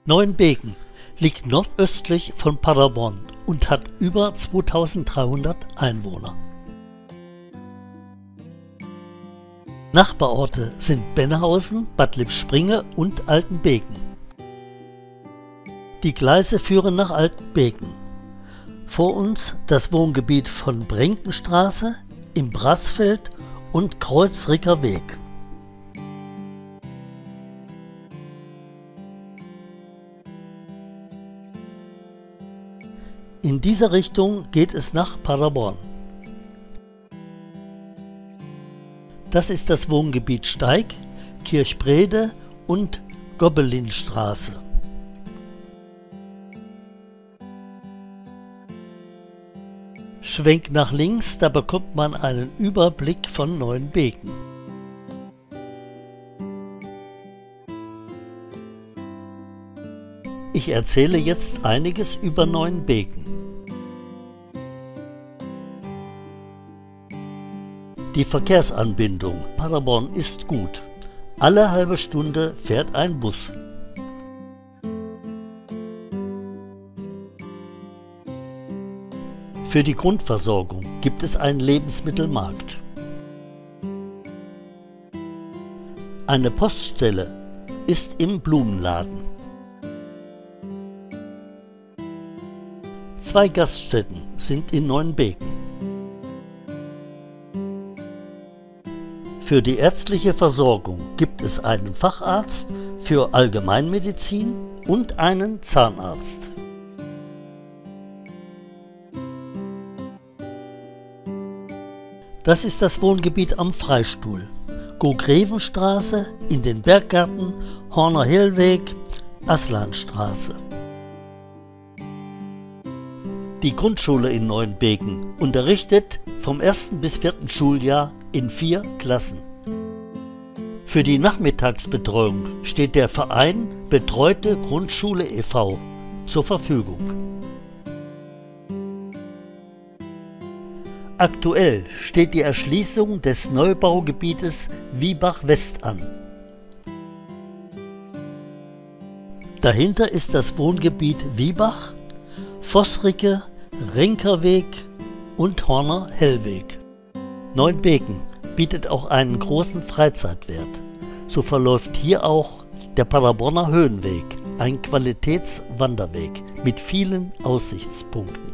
Neuenbeken liegt nordöstlich von Paderborn und hat über 2300 Einwohner. Nachbarorte sind Bennhausen, Bad Lippspringe und Altenbeken. Die Gleise führen nach Altenbeken. Vor uns das Wohngebiet von Brenkenstraße, im Brassfeld und Kreuzricker Weg. In dieser Richtung geht es nach Paderborn. Das ist das Wohngebiet Steig, Kirchbrede und Gobbelinstraße. Schwenk nach links, da bekommt man einen Überblick von Neuenbeken. Ich erzähle jetzt einiges über Neuenbeken. Die Verkehrsanbindung Paderborn ist gut. Alle halbe Stunde fährt ein Bus. Für die Grundversorgung gibt es einen Lebensmittelmarkt. Eine Poststelle ist im Blumenladen. 2 Gaststätten sind in Neuenbeken. Für die ärztliche Versorgung gibt es einen Facharzt für Allgemeinmedizin und einen Zahnarzt. Das ist das Wohngebiet am Freistuhl. Go-Grevenstraße, in den Berggarten, Horner Hellweg, Aslanstraße. Die Grundschule in Neuenbeken unterrichtet vom 1. bis 4. Schuljahr in 4 Klassen. Für die Nachmittagsbetreuung steht der Verein Betreute Grundschule e.V. zur Verfügung. Aktuell steht die Erschließung des Neubaugebietes Wiebach-West an. Dahinter ist das Wohngebiet Wiebach, Vossricke, Renkerweg und Horner Hellweg. Neuenbeken bietet auch einen großen Freizeitwert. So verläuft hier auch der Paderborner Höhenweg, ein Qualitätswanderweg mit vielen Aussichtspunkten.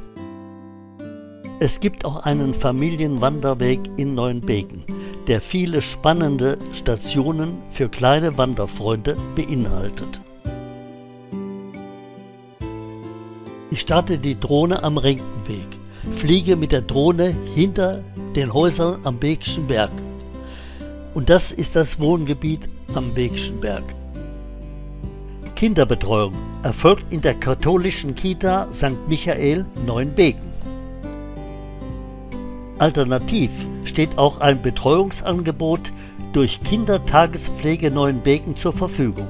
Es gibt auch einen Familienwanderweg in Neuenbeken, der viele spannende Stationen für kleine Wanderfreunde beinhaltet. Ich starte die Drohne am Renkenweg, fliege mit der Drohne hinter den Häusern am Beekschen Berg. Und das ist das Wohngebiet am Beekschen Berg. Kinderbetreuung erfolgt in der katholischen Kita St. Michael Neuenbeken. Alternativ steht auch ein Betreuungsangebot durch Kindertagespflege Neuenbeken zur Verfügung.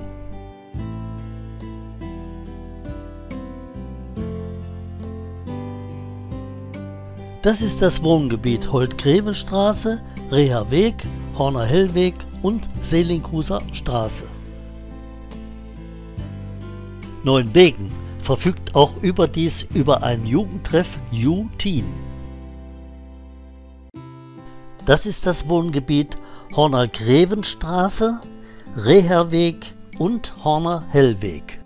Das ist das Wohngebiet Holt-Grevenstraße, Reher Weg, Horner Hellweg und Seelinghuser Straße. Neuenbeken verfügt auch überdies über ein Jugendtreff U-Teen. Das ist das Wohngebiet Horner Grevenstraße, Reherweg und Horner Hellweg.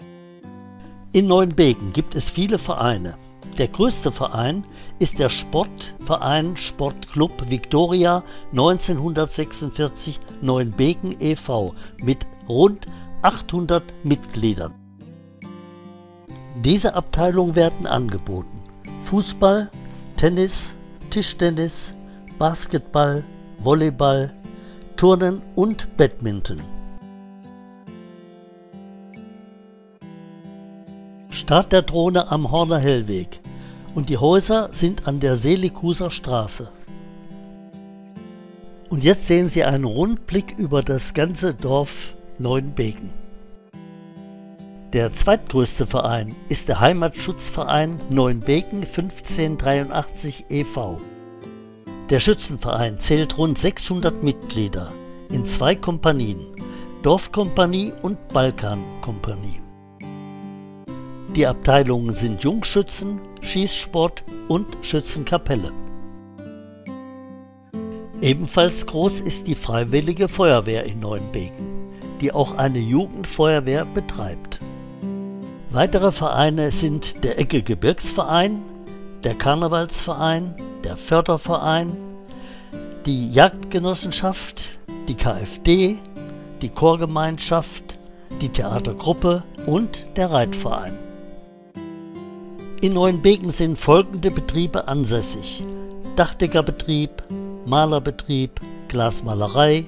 In Neuenbeken gibt es viele Vereine. Der größte Verein ist der Sportverein Sportclub Victoria 1946 Neuenbeken e.V. mit rund 800 Mitgliedern. Diese Abteilungen werden angeboten: Fußball, Tennis, Tischtennis, Basketball, Volleyball, Turnen und Badminton. Start der Drohne am Horner Hellweg und die Häuser sind an der Seelinghuser Straße. Und jetzt sehen Sie einen Rundblick über das ganze Dorf Neuenbeken. Der zweitgrößte Verein ist der Heimatschutzverein Neuenbeken 1583 e.V. Der Schützenverein zählt rund 600 Mitglieder in 2 Kompanien, Dorfkompanie und Balkankompanie. Die Abteilungen sind Jungschützen, Schießsport und Schützenkapelle. Ebenfalls groß ist die Freiwillige Feuerwehr in Neuenbeken, die auch eine Jugendfeuerwehr betreibt. Weitere Vereine sind der Ecke-Gebirgsverein, der Karnevalsverein, der Förderverein, die Jagdgenossenschaft, die KfD, die Chorgemeinschaft, die Theatergruppe und der Reitverein. In Neuenbeken sind folgende Betriebe ansässig: Dachdeckerbetrieb, Malerbetrieb, Glasmalerei,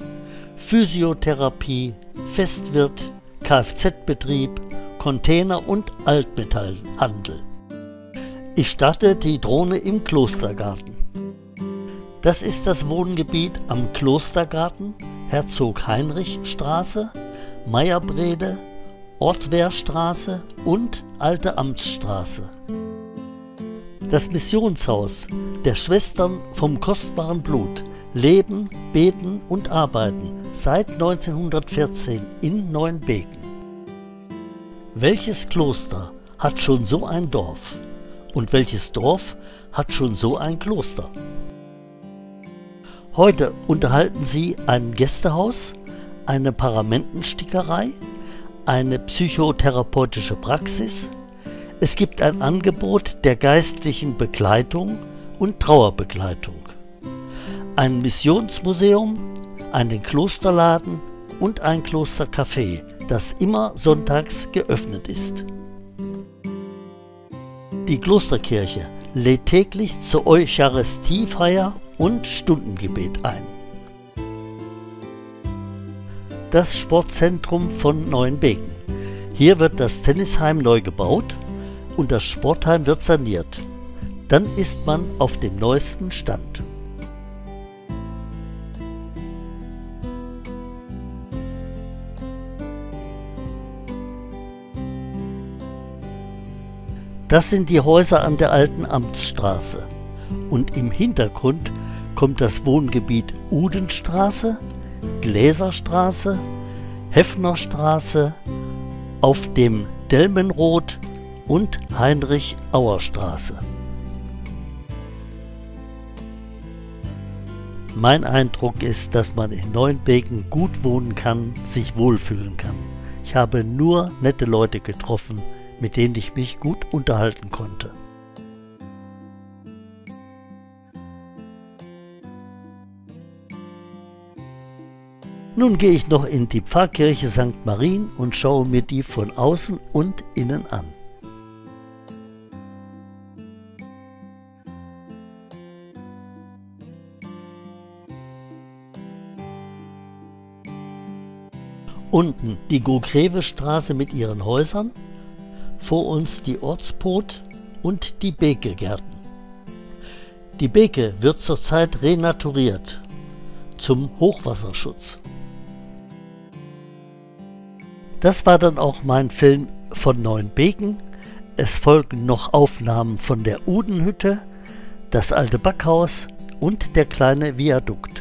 Physiotherapie, Festwirt, Kfz-Betrieb, Container- und Altmetallhandel. Ich starte die Drohne im Klostergarten. Das ist das Wohngebiet am Klostergarten, Herzog-Heinrich-Straße, Meierbrede, Ortwehrstraße und Alte Amtsstraße. Das Missionshaus der Schwestern vom kostbaren Blut leben, beten und arbeiten seit 1914 in Neuenbeken. Welches Kloster hat schon so ein Dorf? Und welches Dorf hat schon so ein Kloster? Heute unterhalten Sie ein Gästehaus, eine Paramentenstickerei, eine psychotherapeutische Praxis. Es gibt ein Angebot der geistlichen Begleitung und Trauerbegleitung, ein Missionsmuseum, einen Klosterladen und ein Klostercafé, das immer sonntags geöffnet ist. Die Klosterkirche lädt täglich zur Eucharistiefeier und Stundengebet ein. Das Sportzentrum von Neuenbeken. Hier wird das Tennisheim neu gebaut und das Sportheim wird saniert. Dann ist man auf dem neuesten Stand. Das sind die Häuser an der Alten Amtsstraße und im Hintergrund kommt das Wohngebiet Udenstraße, Gläserstraße, Heffnerstraße, auf dem Delmenroth und Heinrich-Auer-Straße. Mein Eindruck ist, dass man in Neuenbeken gut wohnen kann, sich wohlfühlen kann. Ich habe nur nette Leute getroffen, mit denen ich mich gut unterhalten konnte. Nun gehe ich noch in die Pfarrkirche St. Marien und schaue mir die von außen und innen an. Unten die Gogreve-Straße mit ihren Häusern, vor uns die Ortspot und die Beke-Gärten. Die Beke wird zurzeit renaturiert zum Hochwasserschutz. Das war dann auch mein Film von Neuenbeken. Es folgen noch Aufnahmen von der Udenhütte, das alte Backhaus und der kleine Viadukt.